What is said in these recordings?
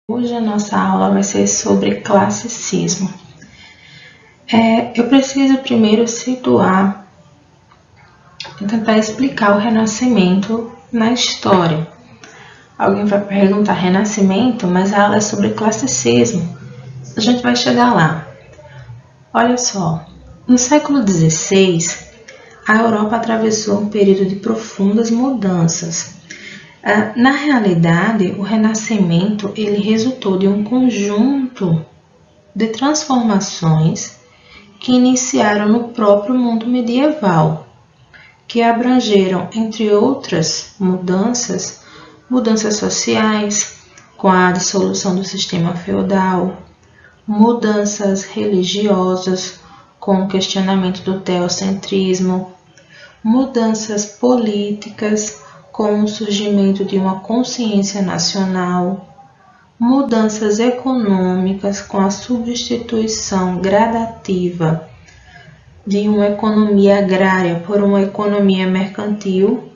Hoje a nossa aula vai ser sobre classicismo. Eu preciso primeiro situar e tentar explicar o Renascimento na história. Alguém vai perguntar Renascimento, mas a aula é sobre classicismo. A gente vai chegar lá. Olha só, no século XVI, a Europa atravessou um período de profundas mudanças. Na realidade, o Renascimento ele resultou de um conjunto de transformações que iniciaram no próprio mundo medieval, que abrangeram, entre outras mudanças sociais, com a dissolução do sistema feudal, mudanças religiosas, com o questionamento do teocentrismo, mudanças políticas, com o surgimento de uma consciência nacional, mudanças econômicas com a substituição gradativa de uma economia agrária por uma economia mercantil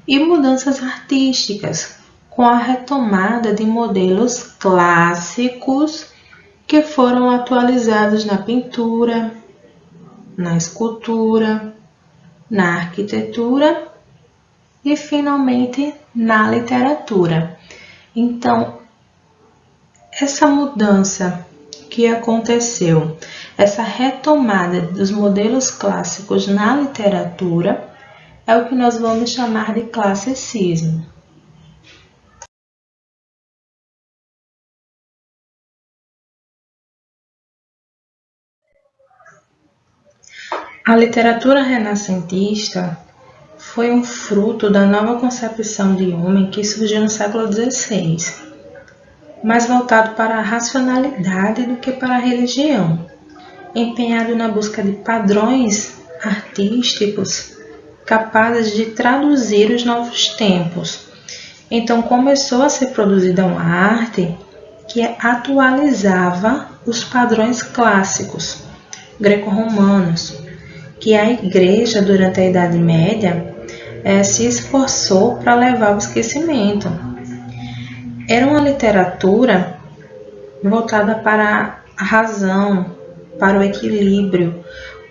e mudanças artísticas com a retomada de modelos clássicos que foram atualizados na pintura, na escultura, na arquitetura e, finalmente, na literatura. Então, essa mudança que aconteceu, essa retomada dos modelos clássicos na literatura, é o que nós vamos chamar de classicismo. A literatura renascentista foi um fruto da nova concepção de homem que surgiu no século XVI, mais voltado para a racionalidade do que para a religião, empenhado na busca de padrões artísticos capazes de traduzir os novos tempos. Então começou a ser produzida uma arte que atualizava os padrões clássicos greco-romanos, que a Igreja, durante a Idade Média, se esforçou para levar ao esquecimento. Era uma literatura voltada para a razão, para o equilíbrio,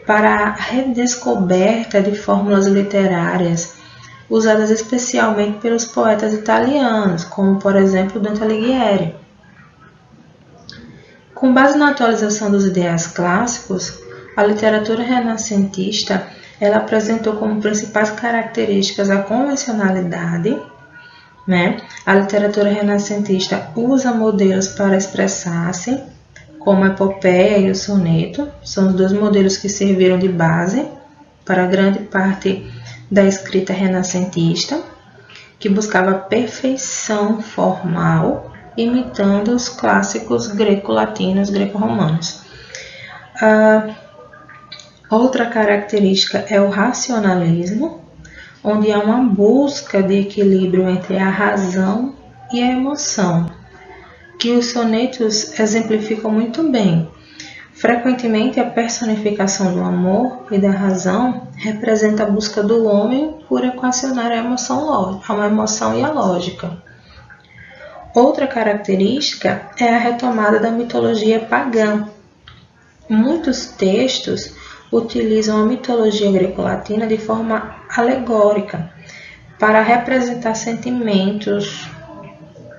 para a redescoberta de fórmulas literárias, usadas especialmente pelos poetas italianos, como, por exemplo, Dante Alighieri. Com base na atualização dos ideais clássicos, a literatura renascentista ela apresentou como principais características a convencionalidade. A literatura renascentista usa modelos para expressar-se, como a epopeia e o soneto, são os dois modelos que serviram de base para grande parte da escrita renascentista, que buscava a perfeição formal, imitando os clássicos greco-latinos, greco-romanos. Outra característica é o racionalismo, onde há uma busca de equilíbrio entre a razão e a emoção, que os sonetos exemplificam muito bem. Frequentemente, a personificação do amor e da razão representa a busca do homem por equacionar a emoção e a lógica. Outra característica é a retomada da mitologia pagã. Muitos textos utilizam a mitologia greco-latina de forma alegórica para representar sentimentos,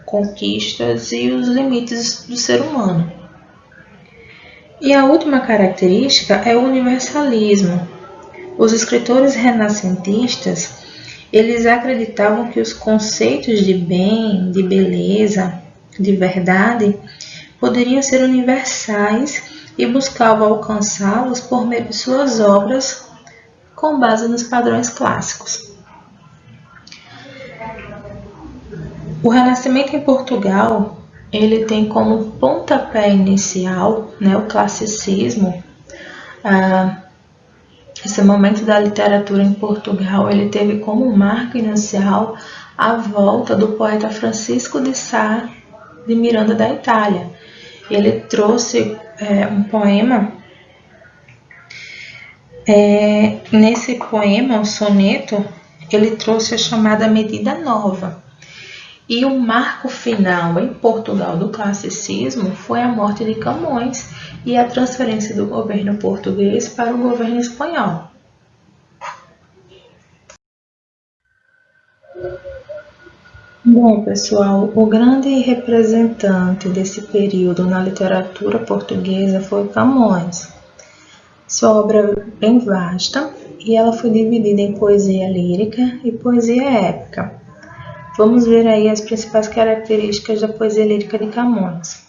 conquistas e os limites do ser humano. E a última característica é o universalismo. Os escritores renascentistas, eles acreditavam que os conceitos de bem, de beleza, de verdade, poderiam ser universais e buscavam alcançá-los por meio de suas obras com base nos padrões clássicos. O Renascimento em Portugal, ele tem como pontapé inicial, o classicismo. Esse momento da literatura em Portugal, ele teve como marco inicial a volta do poeta Francisco de Sá de Miranda da Itália. Ele trouxe um poema. Nesse poema, o soneto, ele trouxe a chamada medida nova. E o marco final em Portugal do classicismo foi a morte de Camões e a transferência do governo português para o governo espanhol. Bom, pessoal, o grande representante desse período na literatura portuguesa foi Camões. Sua obra é bem vasta e ela foi dividida em poesia lírica e poesia épica. Vamos ver aí as principais características da poesia lírica de Camões.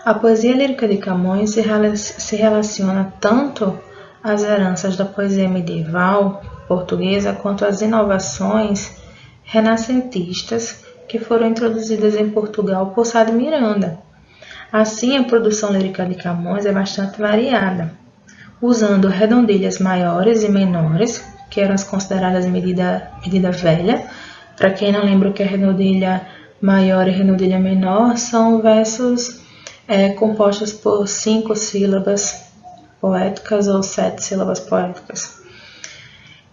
A poesia lírica de Camões se relaciona tanto às heranças da poesia medieval portuguesa quanto às inovações renascentistas que foram introduzidas em Portugal por Sá de Miranda. Assim, a produção lírica de Camões é bastante variada, usando redondilhas maiores e menores, que eram as consideradas medida velha. Para quem não lembra o que é redondilha maior e redondilha menor, são versos compostos por 5 sílabas poéticas ou 7 sílabas poéticas.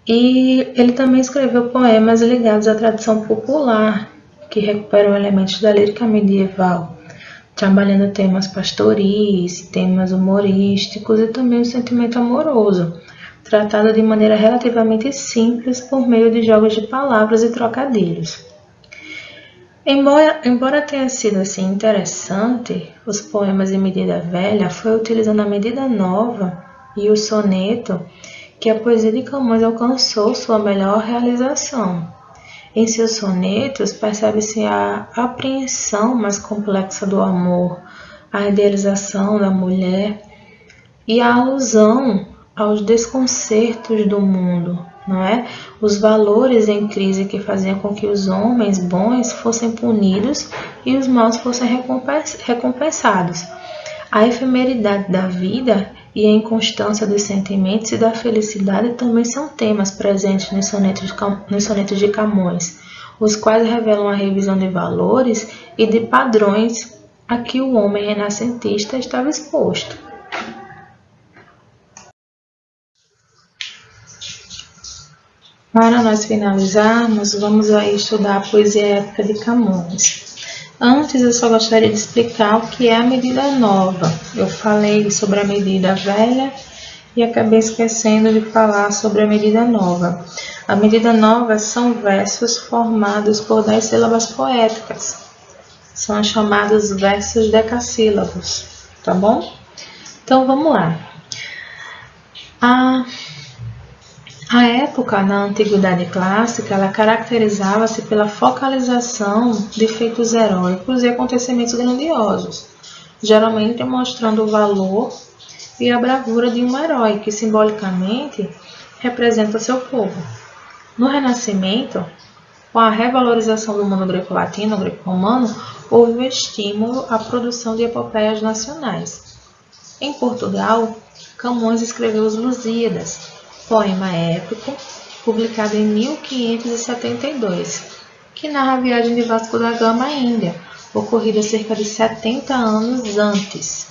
E ele também escreveu poemas ligados à tradição popular, que recuperam elementos da lírica medieval, trabalhando temas pastoris, temas humorísticos e também o sentimento amoroso, tratado de maneira relativamente simples por meio de jogos de palavras e trocadilhos. Embora tenha sido assim interessante, os poemas em medida velha foi utilizando a medida nova e o soneto que a poesia de Camões alcançou sua melhor realização. Em seus sonetos percebe-se a apreensão mais complexa do amor, a idealização da mulher e a alusão aos desconcertos do mundo, não é? Os valores em crise que faziam com que os homens bons fossem punidos e os maus fossem recompensados. A efemeridade da vida e a inconstância dos sentimentos e da felicidade também são temas presentes nos sonetos de Camões, os quais revelam a revisão de valores e de padrões a que o homem renascentista estava exposto. Para nós finalizarmos, vamos aí estudar a poesia épica de Camões. Antes, eu só gostaria de explicar o que é a medida nova. Eu falei sobre a medida velha e acabei esquecendo de falar sobre a medida nova. A medida nova são versos formados por 10 sílabas poéticas. São chamados versos decassílabos, tá bom? Então, vamos lá. A época na Antiguidade Clássica, ela caracterizava-se pela focalização de feitos heróicos e acontecimentos grandiosos, geralmente mostrando o valor e a bravura de um herói que simbolicamente representa seu povo. No Renascimento, com a revalorização do mundo greco-latino, greco-romano, houve um estímulo à produção de epopeias nacionais. Em Portugal, Camões escreveu os Lusíadas, poema épico, publicado em 1572, que narra a viagem de Vasco da Gama à Índia, ocorrida cerca de 70 anos antes.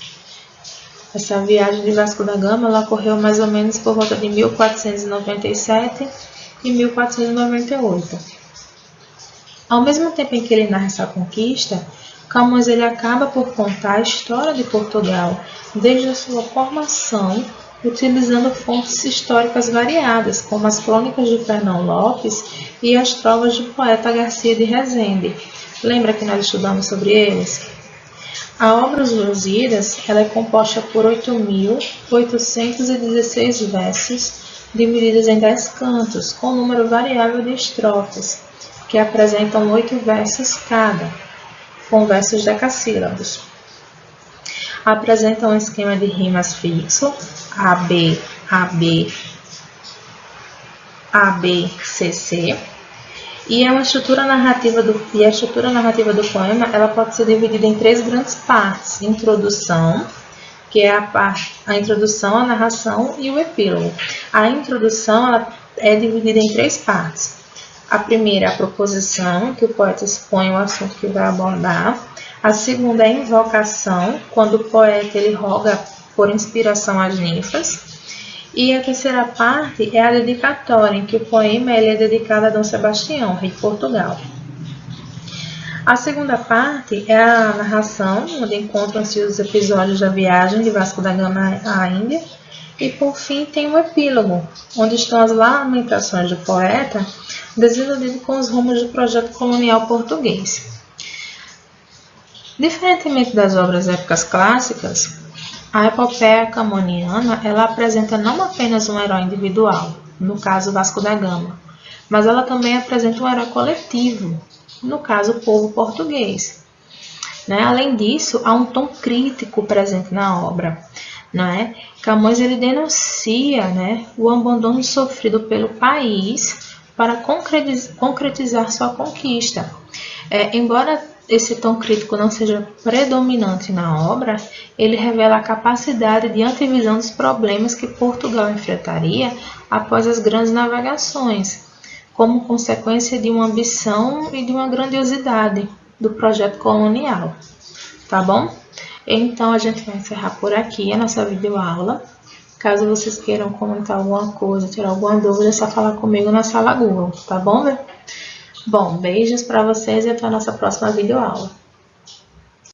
Essa viagem de Vasco da Gama ela ocorreu mais ou menos por volta de 1497 e 1498. Ao mesmo tempo em que ele narra essa conquista, Camões ele acaba por contar a história de Portugal, desde a sua formação, utilizando fontes históricas variadas, como as crônicas de Fernão Lopes e as trovas do poeta Garcia de Rezende. Lembra que nós estudamos sobre eles? A obra Os Lusíadas ela é composta por 8.816 versos, divididos em 10 cantos, com número variável de estrofes, que apresentam 8 versos cada, com versos decassílabos. Apresentam um esquema de rimas fixo, AB, AB, AB, CC, e a estrutura narrativa do poema ela pode ser dividida em 3 grandes partes: introdução, que é a introdução, a narração e o epílogo. A introdução ela é dividida em 3 partes. A primeira é a proposição, que o poeta expõe o assunto que vai abordar. A segunda é a invocação, quando o poeta ele roga por inspiração às ninfas. E a terceira parte é a dedicatória, em que o poema ele é dedicado a Dom Sebastião, rei de Portugal. A segunda parte é a narração, onde encontram-se os episódios da viagem de Vasco da Gama à Índia. E por fim tem um epílogo, onde estão as lamentações do poeta, desiludido com os rumos do projeto colonial português. Diferentemente das obras épicas clássicas, a epopeia camoniana ela apresenta não apenas um herói individual, no caso Vasco da Gama, mas ela também apresenta um herói coletivo, no caso o povo português. Além disso, há um tom crítico presente na obra. Camões ele denuncia o abandono sofrido pelo país para concretizar sua conquista. Embora esse tom crítico não seja predominante na obra, ele revela a capacidade de antevisão dos problemas que Portugal enfrentaria após as grandes navegações, como consequência de uma ambição e de uma grandiosidade do projeto colonial. Tá bom? Então, a gente vai encerrar por aqui a nossa videoaula. Caso vocês queiram comentar alguma coisa, tirar alguma dúvida, é só falar comigo na sala Google, tá bom? Bom, beijos para vocês e até a nossa próxima videoaula.